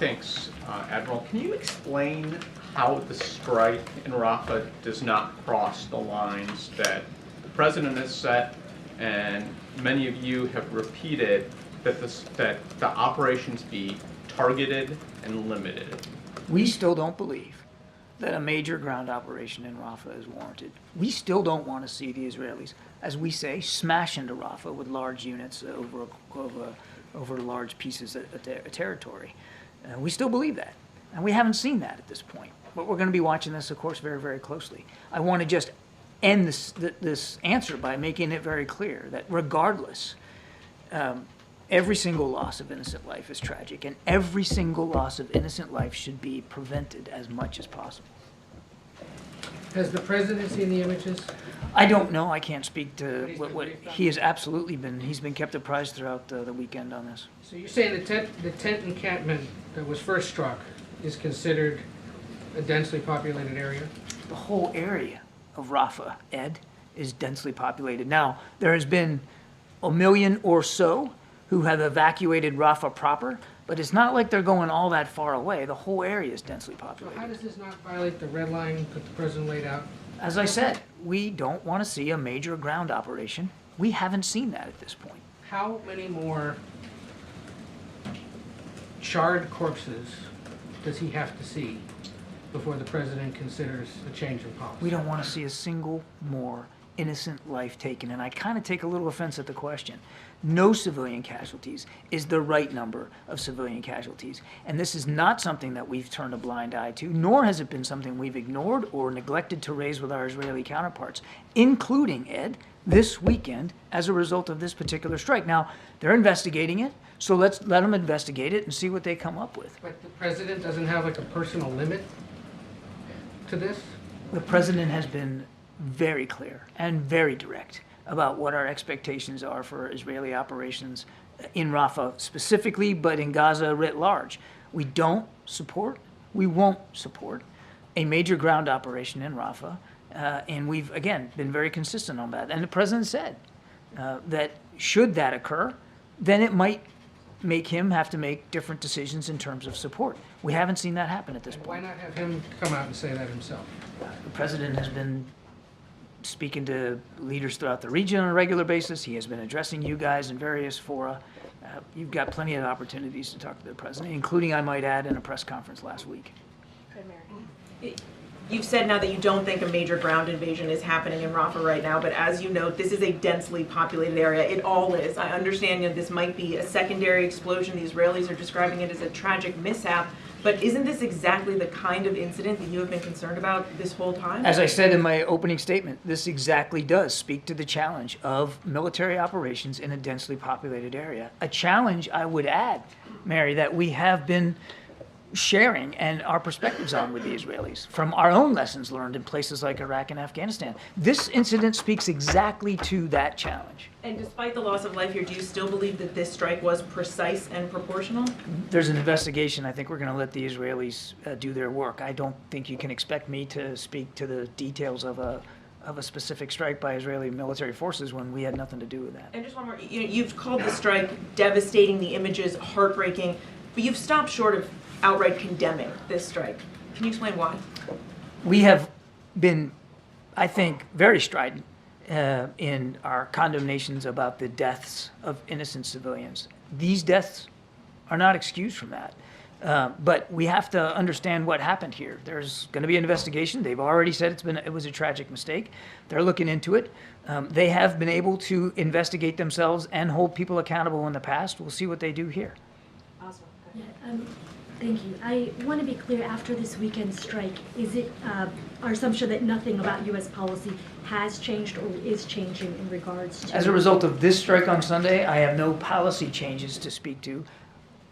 Thanks, Admiral. Can you explain how the strike in Rafah does not cross the lines that the President has set and many of you have repeated, that the operations be targeted and limited? We still don't believe that a major ground operation in Rafah is warranted. We still don't want to see the Israelis, as we say, smash into Rafah with large units over large pieces of territory. We still believe that, and we haven't seen that at this point. But we're going to be watching this, of course, very, very closely. I want to just end this answer by making it very clear that regardless, every single loss of innocent life is tragic, and every single loss of innocent life should be prevented as much as possible. Has the President seen the images? I don't know. I can't speak to what he has absolutely been. He's been kept apprised throughout the weekend on this. So you're saying the tent encampment that was first struck is considered a densely populated area? The whole area of Rafah, Ed, is densely populated. Now, there has been 1 million or so who have evacuated Rafah proper, but it's not like they're going all that far away. The whole area is densely So populated. how does this not violate the red line that the President laid out? As I said, we don't want to see a major ground operation. We haven't seen that at this point. How many more charred corpses does he have to see before the President considers a change in policy? We don't want to see a single more innocent life taken. And I kind of take a little offense at the question. No civilian casualties is the right number of civilian casualties. And this is not something that we've turned a blind eye to, nor has it been something we've ignored or neglected to raise with our Israeli counterparts, including, Ed, this weekend as a result of this particular strike. Now, they're investigating it, so let's let them investigate it and see what they come up with. But the President doesn't have like a personal limit to this? The President has been very clear and very direct about what our expectations are for Israeli operations in Rafah specifically, but in Gaza writ large. We don't support, we won't support a major ground operation in Rafah, and we've, again, been very consistent on that. And the President said that should that occur, then it might make him have to make different decisions in terms of support. We haven't seen that happen at this And why point. not have him come out and say that himself? The President has been speaking to leaders throughout the region on a regular basis. He has been addressing you guys in various fora. You've got plenty of opportunities to talk to the President, including, I might add, in a press conference last week. You've said now that you don't think a major ground invasion is happening in Rafah right now, but as you note, this is a densely populated area. It all is. I understand that this might be a secondary explosion. The Israelis are describing it as a tragic mishap, but isn't this exactly the kind of incident that you have been concerned about this whole time? As I said in my opening statement, this exactly does speak to the challenge of military operations in a densely populated area. A challenge, I would add, Mary, that we have been sharing and our perspectives on with the Israelis from our own lessons learned in places like Iraq and Afghanistan. This incident speaks exactly to that challenge. And despite the loss of life here, do you still believe that this strike was precise and proportional? There's an investigation. I think we're going to let the Israelis do their work. I don't think you can expect me to speak to the details of a specific strike by Israeli military forces when we had nothing to do with that. And just one more, you've called the strike devastating, the images heartbreaking, but you've stopped short of outright condemning this strike. Can you explain why? We have been, I think, very strident in our condemnations about the deaths of innocent civilians. These deaths are not excused from that. But we have to understand what happened here. There's going to be an investigation. They've already said it was a tragic mistake. They're looking into it. They have been able to investigate themselves and hold people accountable in the past. We'll see what they do here. Awesome. Yeah, thank you. I want to be clear, after this weekend strike, is it our assumption that nothing about U.S. policy has changed or is changing in regards to... As a result of this strike on Sunday, I have no policy changes to speak to.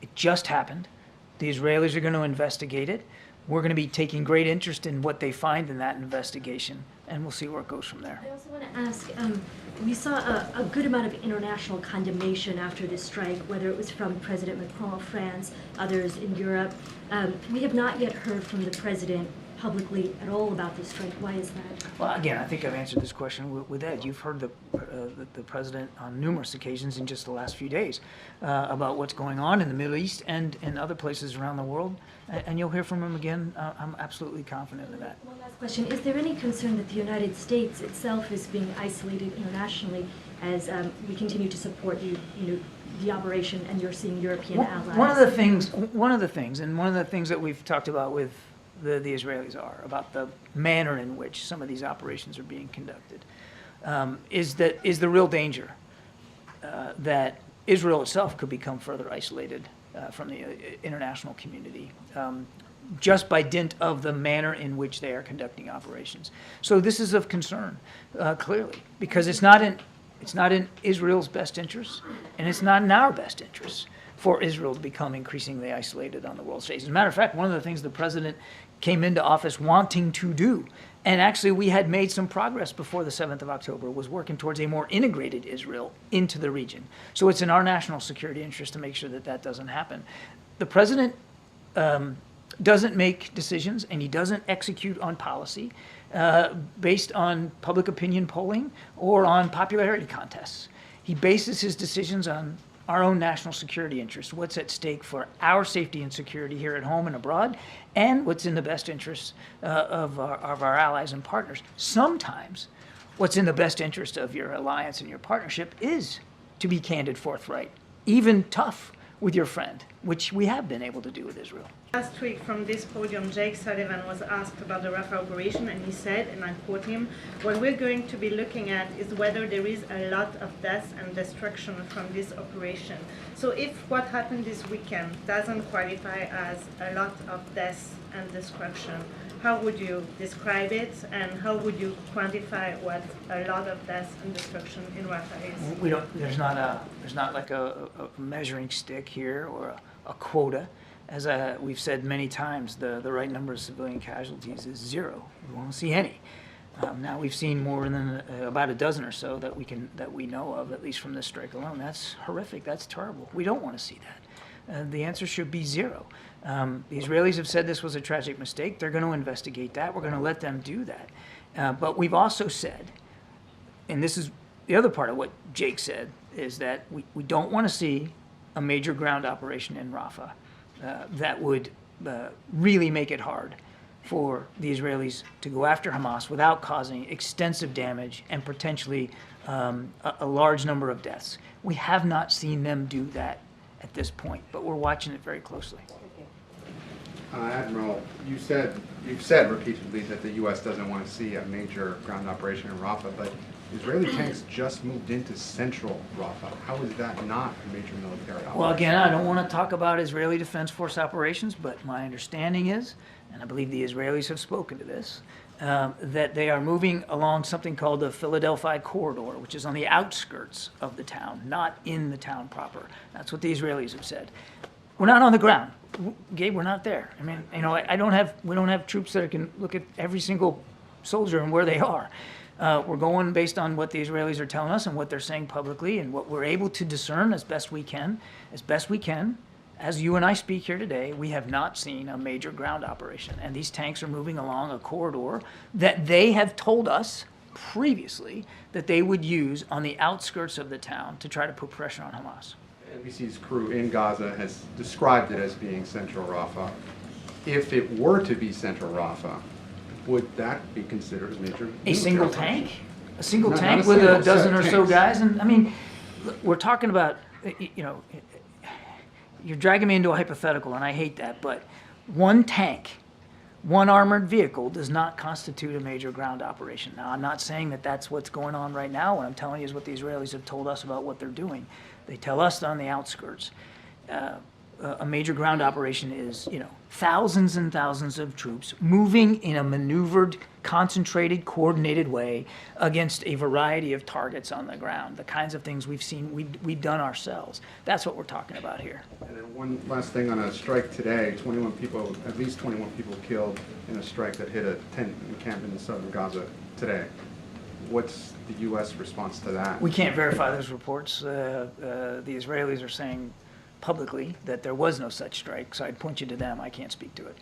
It just happened. The Israelis are going to investigate it. We're going to be taking great interest in what they find in that investigation, and we'll see where it goes from there. I also want to ask, we saw a good amount of international condemnation after this strike, whether it was from President Macron of France, others in Europe. We have not yet heard from the President publicly at all about this strike. Why is that? Well, again, I think I've answered this question with Ed. You've heard the president on numerous occasions in just the last few days about what's going on in the Middle East and in other places around the world, and you'll hear from him again. I'm absolutely confident of that. One last question. Is there any concern that the United States itself is being isolated internationally as we continue to support the operation and you're seeing European allies? One of the things that we've talked about with the Israelis about the manner in which some of these operations are being conducted is the real danger that Israel itself could become further isolated from the international community just by dint of the manner in which they are conducting operations. So this is of concern, clearly, because it's not in Israel's best interest, and it's not in our best interest for Israel to become increasingly isolated on the world stage. As a matter of fact, one of the things the president came into office wanting to do, and actually we had made some progress before the 7th of October, was working towards a more integrated Israel into the region. So it's in our national security interest to make sure that that doesn't happen. The president doesn't make decisions, and he doesn't execute on policy based on public opinion polling or on popularity contests. He bases his decisions on our own national security interests, what's at stake for our safety and security here at home and abroad, and what's in the best interests of our allies and partners. Sometimes what's in the best interest of your alliance and your partnership is to be candid, forthright, even tough with your friend, which we have been able to do with Israel. Last week from this podium, Jake Sullivan was asked about the Rafah operation, and he said, and I quote him, "What we're going to be looking at is whether there is a lot of deaths and destruction from this operation." So if what happened this weekend doesn't qualify as a lot of deaths and destruction, how would you describe it, and how would you quantify what a lot of deaths and destruction in Rafah is? We don't. There's not like a measuring stick here or a quota. As we've said many times, the right number of civilian casualties is 0. We won't see any. Now we've seen more than about a dozen or so that we know of, at least from this strike alone. That's horrific. That's terrible. We don't want to see that. The answer should be 0. The Israelis have said this was a tragic mistake. They're going to investigate that. We're going to let them do that. But we've also said, and this is the other part of what Jake said, is that we don't want to see a major ground operation in Rafah that would really make it hard for the Israelis to go after Hamas without causing extensive damage and potentially a large number of deaths. We have not seen them do that at this point, but we're watching it very closely. Admiral, you've said repeatedly that the U.S. doesn't want to see a major ground operation in Rafah, but Israeli tanks just moved into central Rafah. How is that not a major military operation? Well, again, I don't want to talk about Israeli Defense Force operations, but my understanding is, and I believe the Israelis have spoken to this, that they are moving along something called the Philadelphia Corridor, which is on the outskirts of the town, not in the town proper. That's what the Israelis have said. We're not on the ground. Gabe, we're not there. I mean, we don't have troops that can look at every single soldier and where they are. We're going based on what the Israelis are telling us and what they're saying publicly and what we're able to discern as best we can. As you and I speak here today, we have not seen a major ground operation. And these tanks are moving along a corridor that they have told us previously that they would use on the outskirts of the town to try to put pressure on Hamas. NBC's crew in Gaza has described it as being central Rafah. If it were to be central Rafah, would that be considered a major A single tank? A single Not tank a with single a dozen set or of so tanks. guys? And I mean, we're talking about, you're dragging me into a hypothetical, and I hate that, but one tank, one armored vehicle does not constitute a major ground operation. Now, I'm not saying that that's what's going on right now. What I'm telling you is what the Israelis have told us about what they're doing. They tell us on the outskirts. A major ground operation is, thousands and thousands of troops moving in a maneuvered, concentrated, coordinated way against a variety of targets on the ground. The kinds of things we've seen, we've done ourselves. That's what we're talking about here. And then one last thing on a strike today, at least 21 people killed in a strike that hit a tent encampment in southern Gaza today. What's the U.S. response to that? We can't verify those reports. The Israelis are saying publicly that there was no such strike, so I'd point you to them. I can't speak to it.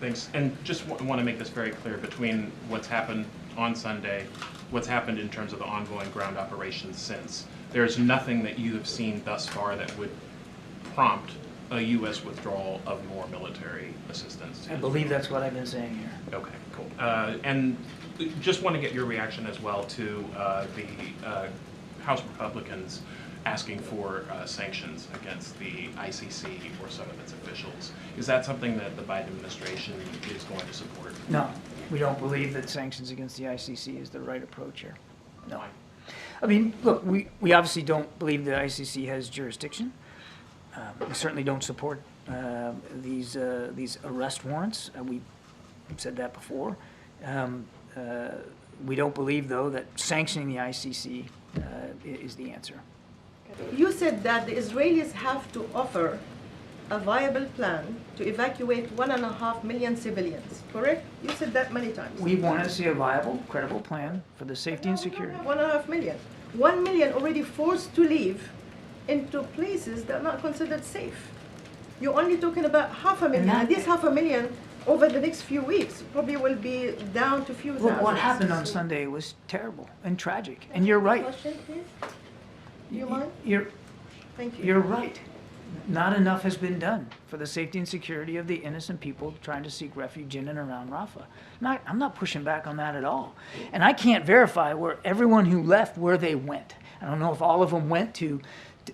Thanks. And just want to make this very clear between what's happened on Sunday, what's happened in terms of the ongoing ground operations since. There's nothing that you have seen thus far that would prompt a U.S. withdrawal of more military assistance. I believe that's what I've been saying here. Okay, cool. And just want to get your reaction as well to the House Republicans asking for sanctions against the ICC or some of its officials. Is that something that the Biden administration is going to support? No, we don't believe that sanctions against the ICC is the right approach here. No. Why? I mean, look, we obviously don't believe the ICC has jurisdiction. We certainly don't support these arrest warrants. We've said that before. We don't believe, though, that sanctioning the ICC is the answer. You said that the Israelis have to offer a viable plan to evacuate 1.5 million civilians, correct? You said that many times. We want to see a viable, credible plan for the safety and security. 1.5 million. 1 million already forced to leave into places that are not considered safe. You're only talking about 500,000. And that- And this 500,000 over the next few weeks probably will be down to a few Look, thousand. what happened on Sunday was terrible and tragic, and you're right. Question, please? You mind? Thank you. You're right. Not enough has been done for the safety and security of the innocent people trying to seek refuge in and around Rafah. I'm not pushing back on that at all. And I can't verify where everyone who left, where they went. I don't know if all of them went to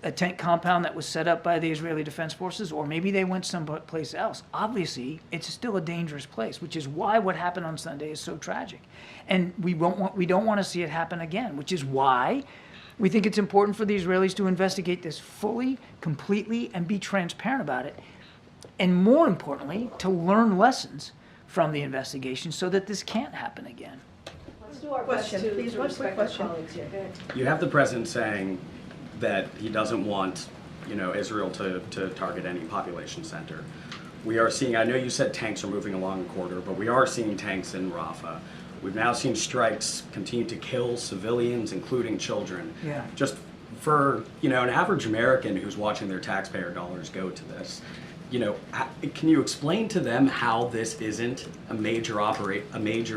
a tent compound that was set up by the Israeli Defense Forces, or maybe they went someplace else. Obviously, it's still a dangerous place, which is why what happened on Sunday is so tragic. And we don't want to see it happen again, which is why we think it's important for the Israelis to investigate this fully, completely, and be transparent about it. And more importantly, to learn lessons from the investigation so that this can't happen again. Let's do our Question, best to please. One respect quick our question. colleagues here. Go ahead. You have the president saying that he doesn't want, Israel to target any population center. We are seeing, I know you said tanks are moving along the corridor, but we are seeing tanks in Rafah. We've now seen strikes continue to kill civilians, including children. Yeah. Just for, an average American who's watching their taxpayer dollars go to this, can you explain to them how this isn't a major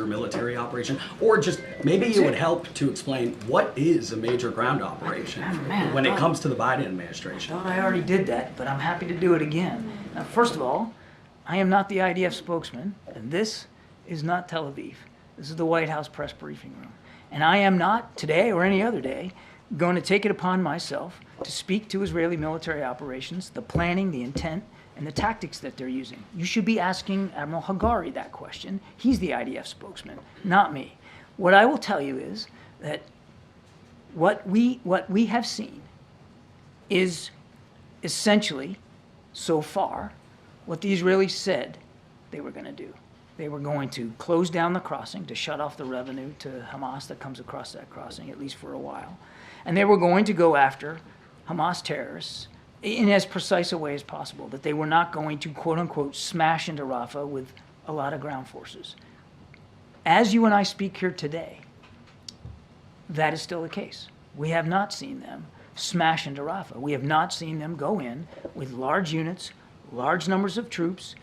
military operation? Or just maybe it would help to explain what is a major ground operation when it comes to the Biden administration. I already did that, but I'm happy to do it again. Now, first of all, I am not the IDF spokesman, and this is not Tel Aviv. This is the White House press briefing room. And I am not, today or any other day, going to take it upon myself to speak to Israeli military operations, the planning, the intent, and the tactics that they're using. You should be asking Admiral Hagari that question. He's the IDF spokesman, not me. What I will tell you is that what we have seen is essentially, so far, what the Israelis said they were going to do. They were going to close down the crossing to shut off the revenue to Hamas that comes across that crossing, at least for a while. And they were going to go after Hamas terrorists in as precise a way as possible, that they were not going to, quote unquote, smash into Rafah with a lot of ground forces. As you and I speak here today, that is still the case. We have not seen them smash into Rafah. We have not seen them go in with large units, large numbers of troops,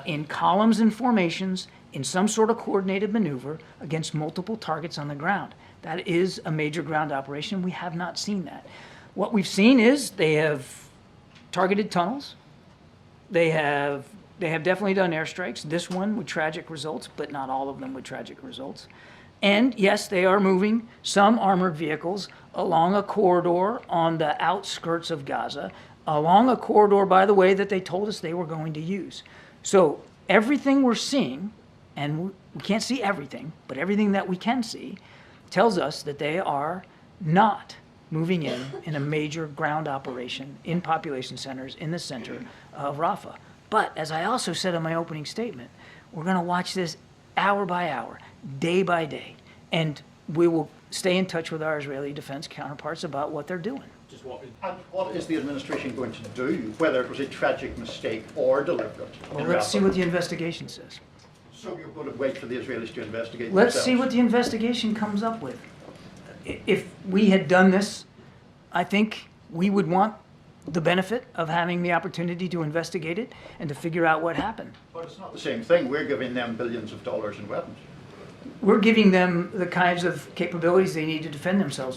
in columns and formations, in some sort of coordinated maneuver against multiple targets on the ground. That is a major ground operation. We have not seen that. What we've seen is they have targeted tunnels. They have definitely done airstrikes. This one with tragic results, but not all of them with tragic results. And yes, they are moving some armored vehicles along a corridor on the outskirts of Gaza, along a corridor, by the way, that they told us they were going to use. So everything we're seeing, and we can't see everything, but everything that we can see tells us that they are not moving in a major ground operation in population centers in the center of Rafah. But as I also said in my opening statement, we're going to watch this hour by hour, day by day, and we will stay in touch with our Israeli defense counterparts about what they're doing. And what is the administration going to do, whether it was a tragic mistake or deliberate? Well, let's see what the investigation says. So you're going to wait for the Israelis to investigate Let's themselves? see what the investigation comes up with. If we had done this, I think we would want the benefit of having the opportunity to investigate it and to figure out what happened. But it's not the same thing. We're giving them billions of dollars in weapons. We're giving them the kinds of capabilities they need to defend themselves.